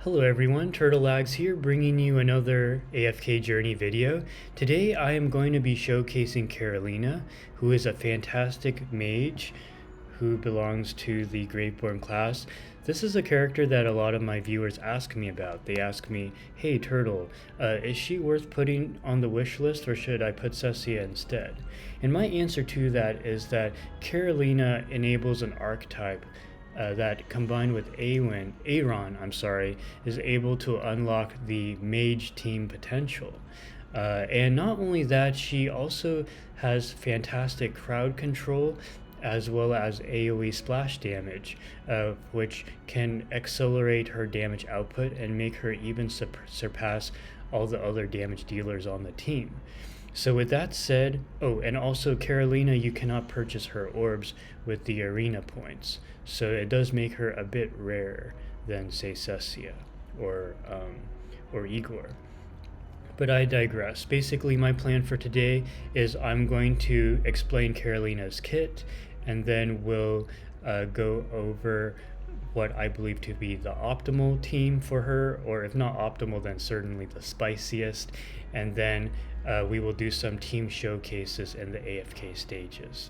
Hello everyone, Turtlelags here, bringing you another AFK Journey video. Today I am going to be showcasing Karolina, who is a fantastic mage who belongs to the Graveborn class. This is a character that a lot of my viewers ask me about. They ask me, hey Turtle, is she worth putting on the wish list or should I put Cessia instead? And my answer to that is that Karolina enables an archetype that combined with Aaron, is able to unlock the mage team potential. And not only that, she also has fantastic crowd control as well as AoE splash damage, which can accelerate her damage output and make her even surpass all the other damage dealers on the team. So with that said, and also Karolina, you cannot purchase her orbs with the arena points. So it does make her a bit rarer than, say, Cessia or Igor. But I digress. Basically, my plan for today is I'm going to explain Karolina's kit, and then we'll go over what I believe to be the optimal team for her, or if not optimal, then certainly the spiciest. And then we will do some team showcases in the AFK stages.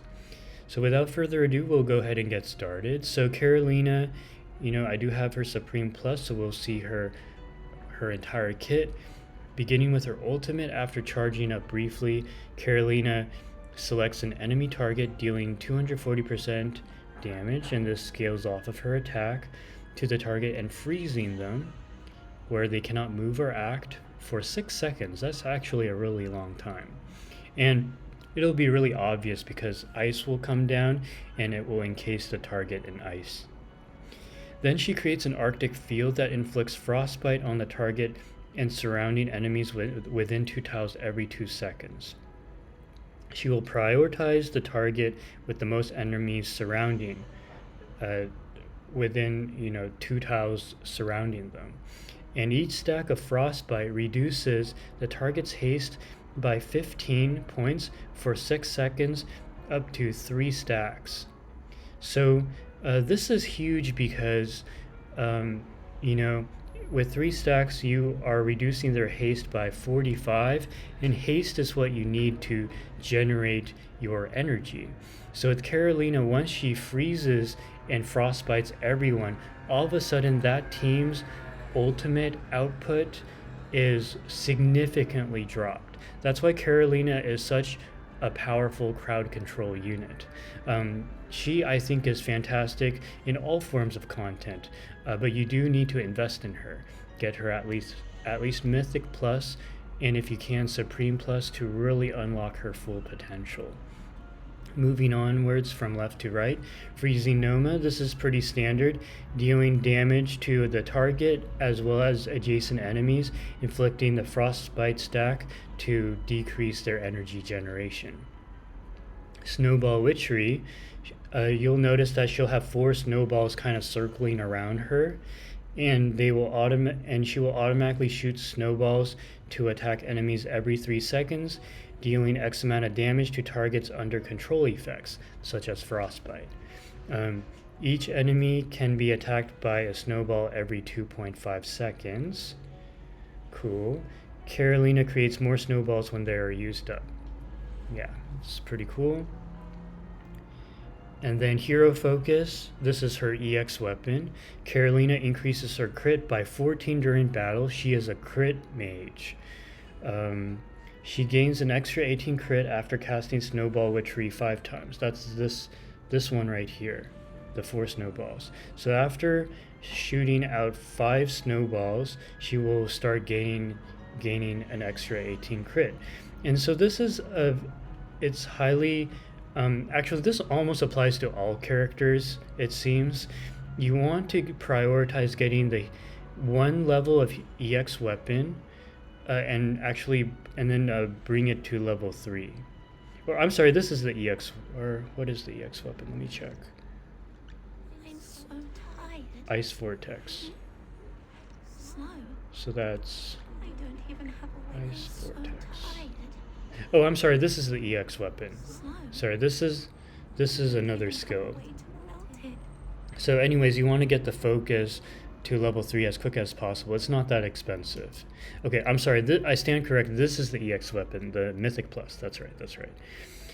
So without further ado, we'll go ahead and get started. So Karolina, I do have her Supreme Plus, so we'll see her entire kit. Beginning with her ultimate, after charging up briefly, Karolina selects an enemy target dealing 240% damage, and this scales off of her attack to the target and freezing them where they cannot move or act for 6 seconds. That's actually a really long time. And it'll be really obvious because ice will come down and it will encase the target in ice. Then she creates an Arctic field that inflicts frostbite on the target and surrounding enemies within 2 tiles every 2 seconds. She will prioritize the target with the most enemies surrounding, within 2 tiles surrounding them. And each stack of frostbite reduces the target's haste by 15 points for 6 seconds up to 3 stacks. So this is huge because with 3 stacks you are reducing their haste by 45, and haste is what you need to generate your energy. So with Karolina, once she freezes and frostbites everyone, all of a sudden that team's ultimate output is significantly dropped. That's why Karolina is such a powerful crowd control unit. She, I think, is fantastic in all forms of content, but you do need to invest in her. Get her at least Mythic Plus, and if you can, Supreme Plus, to really unlock her full potential. Moving onwards from left to right, Freezing Noma. This is pretty standard, dealing damage to the target as well as adjacent enemies, inflicting the frostbite stack to decrease their energy generation. Snowball Witchery. You'll notice that she'll have 4 snowballs kind of circling around her, and she will automatically shoot snowballs to attack enemies every 3 seconds, dealing X amount of damage to targets under control effects, such as frostbite. Each enemy can be attacked by a snowball every 2.5 seconds. Cool. Karolina creates more snowballs when they are used up. Yeah, it's pretty cool. And then Hero Focus, this is her EX weapon. Karolina increases her crit by 14 during battle. She is a crit mage. She gains an extra 18 crit after casting Snowball Witchery 5 times. That's this one right here, the 4 snowballs. So after shooting out 5 snowballs, she will start gaining an extra 18 crit. And so this is it's highly actually, this almost applies to all characters, it seems. You want to prioritize getting the 1 level of EX weapon and then bring it to level 3. Or I'm sorry, this is the EX, or what is the EX weapon? Let me check. I'm so tired. Ice Vortex. Snow. So that's I don't even have a weapon. Ice I'm Vortex. so tired. Oh, I'm sorry, this is the EX weapon. Snow. Sorry, this is another skill. Wait to melt it. So anyways, you want to get the focus to level 3 as quick as possible. It's not that expensive. Okay, I'm sorry, I stand corrected. This is the EX weapon, the Mythic Plus. That's right, that's right.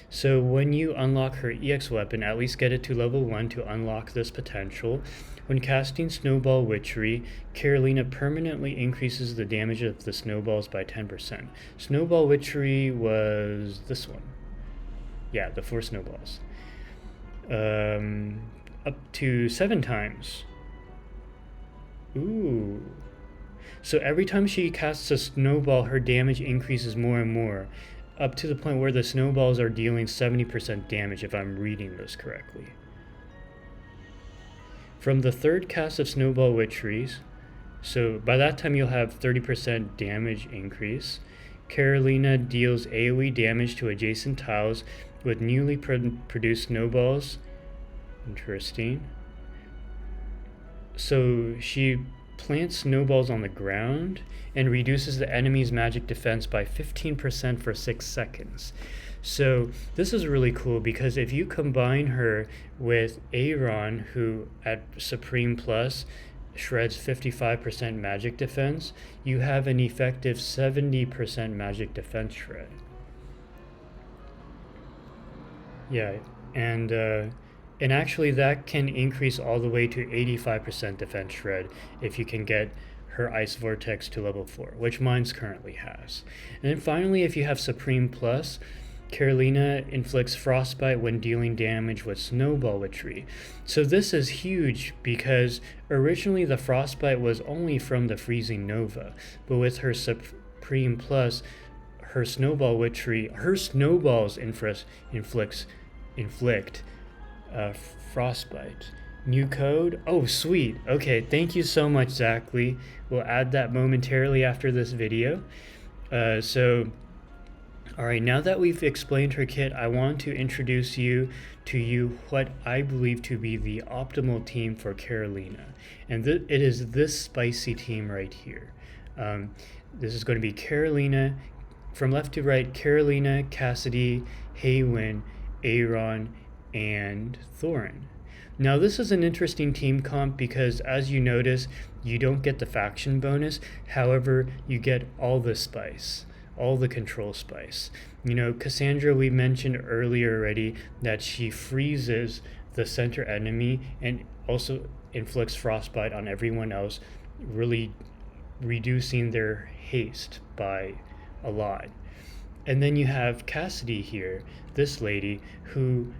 So when you unlock her EX weapon, at least get it to level 1 to unlock this potential. When casting Snowball Witchery, Karolina permanently increases the damage of the snowballs by 10%. Snowball Witchery was this one. Yeah, the 4 snowballs. Up to 7 times. Ooh. So every time she casts a snowball, her damage increases more and more, up to the point where the snowballs are dealing 70% damage, if I'm reading this correctly. From the 3rd cast of Snowball Witcheries, so by that time you'll have 30% damage increase, Karolina deals AoE damage to adjacent tiles with newly produced snowballs. Interesting. So she plants snowballs on the ground and reduces the enemy's magic defense by 15% for 6 seconds. So this is really cool because if you combine her with Aaron, who at Supreme Plus shreds 55% magic defense, you have an effective 70% magic defense shred. Yeah, and actually that can increase all the way to 85% defense shred if you can get her Ice Vortex to level 4, which mine's currently has. And then finally, if you have Supreme Plus, Karolina inflicts Frostbite when dealing damage with Snowball Witchery. So this is huge because originally the Frostbite was only from the Freezing Nova, but with her Supreme Plus, her Snowball Witchery, her snowballs inflict Frostbite. New code? Oh, sweet. Okay, thank you so much, Zachary. We'll add that momentarily after this video. Alright, now that we've explained her kit, I want to introduce to you what I believe to be the optimal team for Karolina. And it is this spicy team right here. This is going to be Karolina, from left to right, Karolina, Cassidy, Haywin, Aaron, and Thorin. Now this is an interesting team comp because, as you notice, you don't get the faction bonus. However, you get all the spice, all the control spice. You know, Cassandra, we mentioned earlier already that she freezes the center enemy and also inflicts frostbite on everyone else, really reducing their haste by a lot. And then you have Cassidy here, this lady who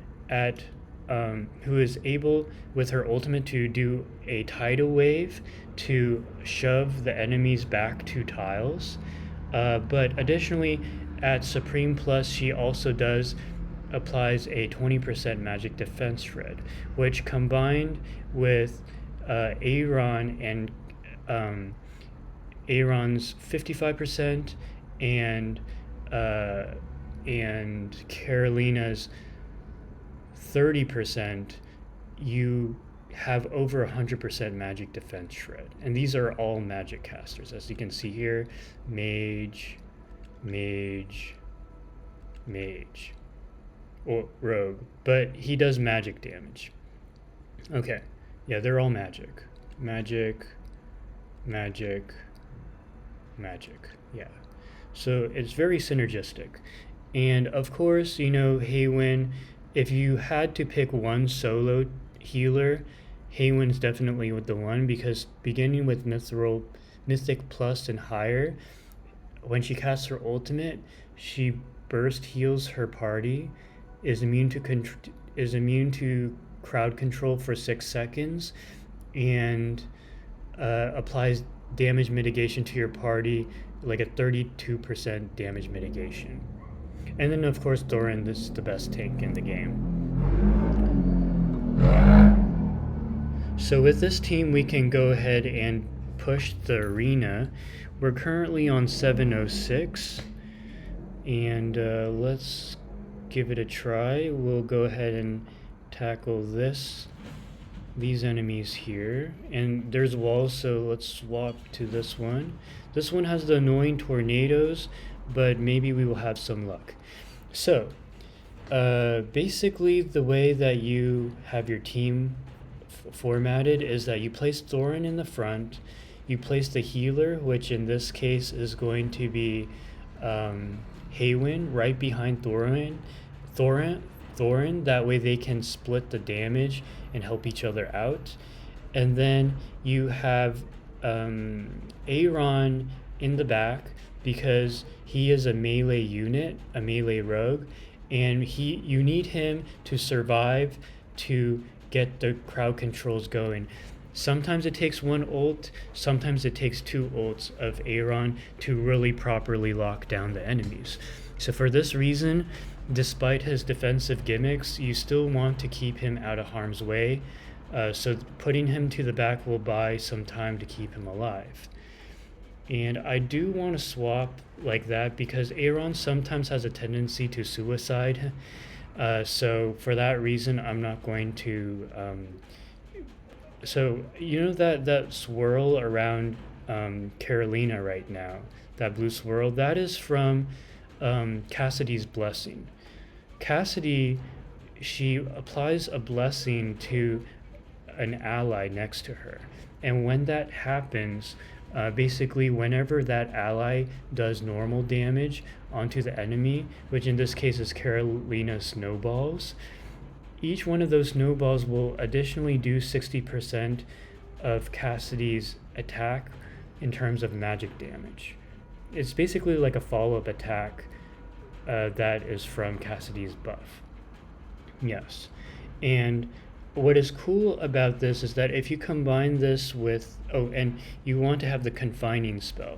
is able with her ultimate to do a tidal wave to shove the enemies back 2 tiles. But additionally, at Supreme Plus, she also applies a 20% magic defense shred, which combined with Aaron and Aaron's 55% and Karolina's 30%, you have over 100% magic defense shred. And these are all magic casters, as you can see here: mage, or rogue, but he does magic damage. Okay, yeah, they're all magic, yeah. So it's very synergistic. And of course, you know, Haywin, if you had to pick one solo healer, Haywin's definitely the one, because beginning with Mythic Plus and higher, when she casts her ultimate, she burst heals her party, is immune to crowd control for 6 seconds, and applies damage mitigation to your party, like a 32% damage mitigation. And then of course Thorin, this is the best tank in the game. So with this team we can go ahead and push the arena. We're currently on 706, and let's give it a try. We'll go ahead and tackle these enemies here, and there's walls, so let's swap to this one. This one has the annoying tornadoes, but maybe we will have some luck. So basically the way that you have your team formatted is that you place Thorin in the front, you place the healer, which in this case is going to be Haywin, right behind Thorin. That way they can split the damage and help each other out. And then you have Aaron in the back because he is a melee unit, a melee rogue, and you need him to survive to get the crowd controls going. Sometimes it takes one ult, sometimes it takes two ults of Aaron to really properly lock down the enemies. So for this reason, despite his defensive gimmicks, you still want to keep him out of harm's way. So putting him to the back will buy some time to keep him alive. And I do want to swap like that because Aaron sometimes has a tendency to suicide. So for that reason, I'm not going to... So you know that swirl around Karolina right now, that blue swirl, that is from Cassidy's blessing. Cassidy, she applies a blessing to an ally next to her. And when that happens, basically whenever that ally does normal damage onto the enemy, which in this case is Karolina's snowballs, each one of those snowballs will additionally do 60% of Cassidy's attack in terms of magic damage. It's basically like a follow-up attack that is from Cassidy's buff. Yes. And what is cool about this is that if you combine this with... Oh, and you want to have the confining spell.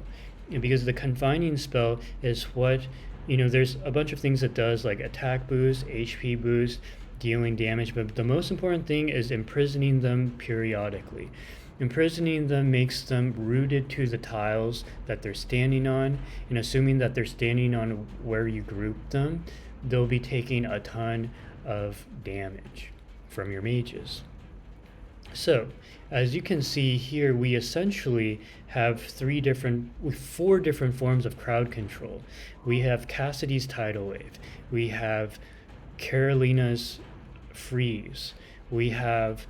Because the confining spell is what... there's a bunch of things it does, like attack boost, HP boost, dealing damage, but the most important thing is imprisoning them periodically. Imprisoning them makes them rooted to the tiles that they're standing on, and assuming that they're standing on where you group them, they'll be taking a ton of damage from your mages. So, as you can see here, we essentially have four different forms of crowd control. We have Cassidy's tidal wave. We have Karolina's freeze. We have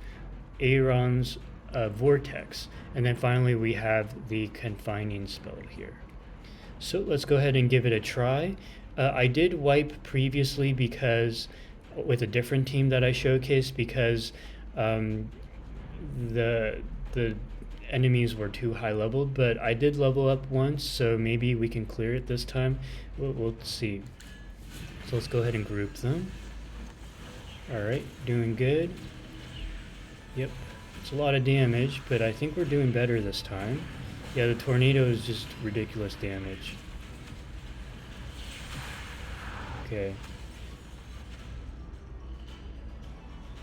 Aaron's vortex. And then finally we have the confining spell here. So let's go ahead and give it a try. I did wipe previously because with a different team that I showcased because the enemies were too high leveled, but I did level up once, so maybe we can clear it this time. We'll see. So let's go ahead and group them. Alright, doing good. Yep, it's a lot of damage, but I think we're doing better this time. Yeah, the tornado is just ridiculous damage. Okay.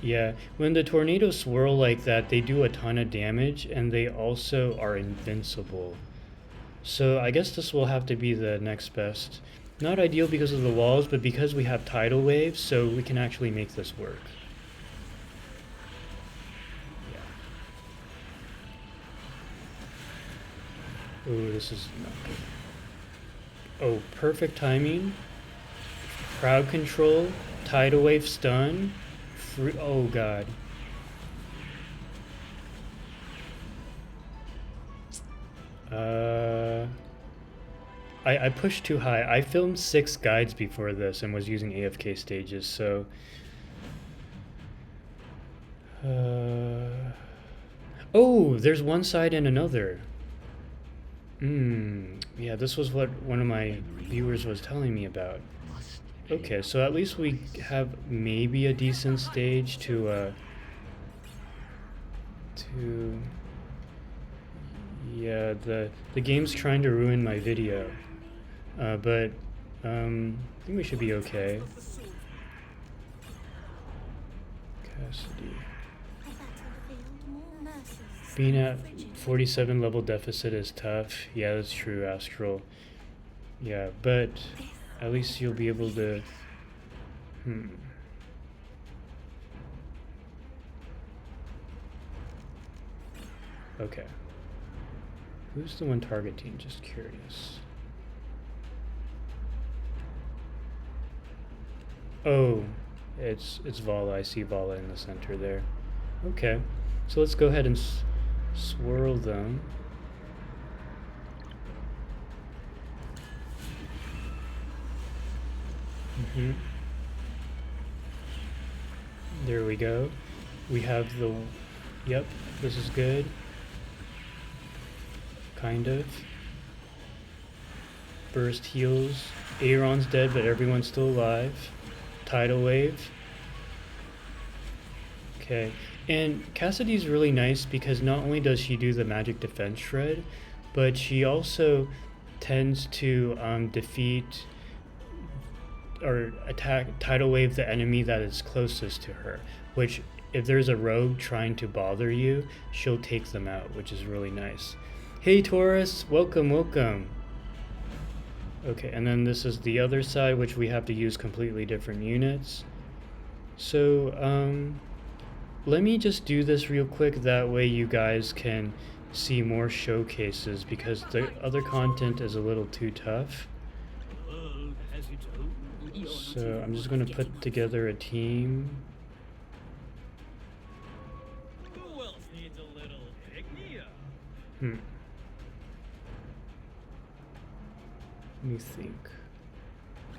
Yeah, when the tornadoes swirl like that, they do a ton of damage, and they also are invincible. So I guess this will have to be the next best. Not ideal because of the walls, but because we have tidal waves, so we can actually make this work. Yeah. Ooh, this is not good. Oh, perfect timing. Crowd control, tidal wave stun. Oh god. I pushed too high. I filmed 6 guides before this and was using AFK stages, so... Oh, there's one side and another. Yeah, this was what one of my viewers was telling me about. Okay, so at least we have maybe a decent stage to yeah, the game's trying to ruin my video, but I think we should be okay. Cassidy. Being at 47 level deficit is tough. Yeah, that's true, Astral. Yeah, but at least you'll be able to... Okay. Who's the one targeting? Just curious. Oh, it's Vala. I see Vala in the center there. Okay. So let's go ahead and swirl them. There we go. We have the... Yep, this is good. Kind of. Burst heals. Aaron's dead, but everyone's still alive. Tidal wave. Okay. And Cassidy's really nice because not only does she do the magic defense shred, but she also tends to defeat or attack, tidal wave the enemy that is closest to her, which if there's a rogue trying to bother you, she'll take them out, which is really nice. Hey Taurus, welcome, welcome. Okay, and then this is the other side, which we have to use completely different units. So let me just do this real quick, that way you guys can see more showcases, because the other content is a little too tough. So I'm just going to put together a team. Who else needs a little pick-me-up? Let me think.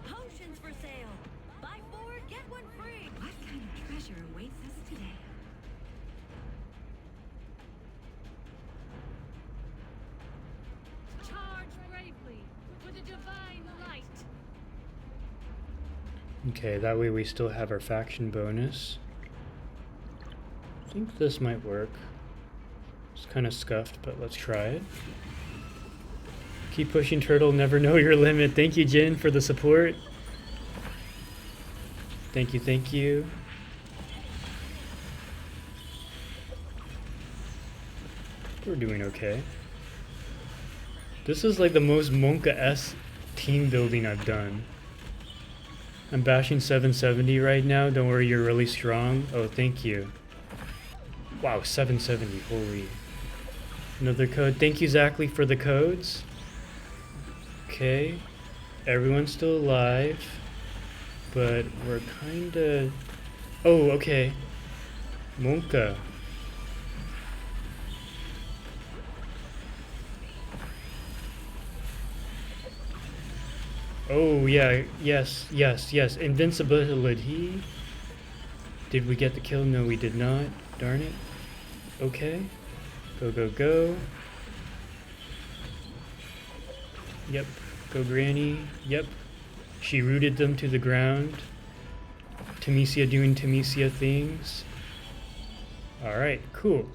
Potions for sale. Buy 4, get 1 free. What kind of treasure awaits us today? Charge bravely for the divine light. Okay, that way we still have our faction bonus. I think this might work. It's kind of scuffed, but let's try it. Keep pushing, Turtle. Never know your limit. Thank you, Jin, for the support. Thank you, thank you. We're doing okay. This is like the most Monka-esque team building I've done. I'm bashing 770 right now. Don't worry, you're really strong. Oh, thank you. Wow, 770. Holy. Another code. Thank you, Zachary, for the codes. Okay. Everyone's still alive. But we're kinda... Oh, okay. Monka. Oh, yeah. Yes, yes, yes. Invincibility. Did we get the kill? No, we did not. Darn it. Okay. Go, go, go. Yep. Go, Granny. Yep. She rooted them to the ground. Temesia doing Temesia things. Alright, cool.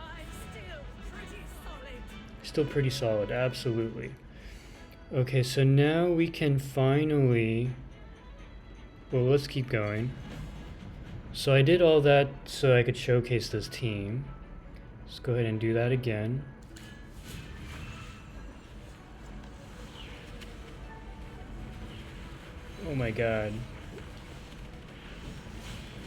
I'm still pretty solid. Still pretty solid, absolutely. Okay, so now we can finally... Well, let's keep going. So I did all that so I could showcase this team. Let's go ahead and do that again. Oh my god.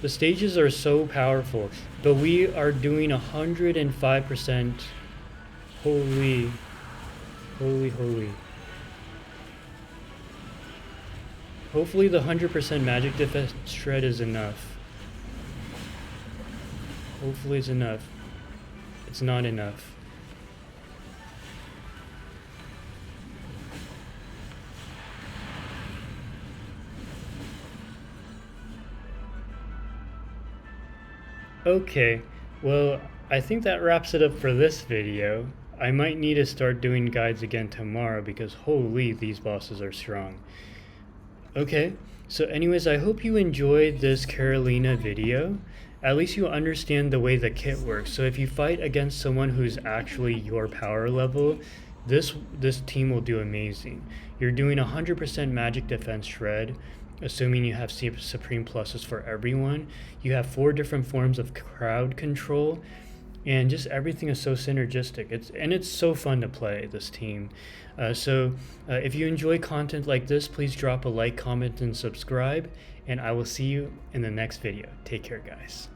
The stages are so powerful, but we are doing 105%. Holy. Holy, holy. Hopefully the 100% magic defense shred is enough. Hopefully it's enough. It's not enough. Okay, well, I think that wraps it up for this video. I might need to start doing guides again tomorrow because holy, these bosses are strong. Okay, so anyways, I hope you enjoyed this Karolina video. At least you understand the way the kit works. So if you fight against someone who's actually your power level, this team will do amazing. You're doing 100% magic defense shred, assuming you have supreme pluses for everyone. You have 4 different forms of crowd control, and just everything is so synergistic. It's so fun to play this team. So if you enjoy content like this, please drop a like, comment, and subscribe, and I will see you in the next video. Take care, guys.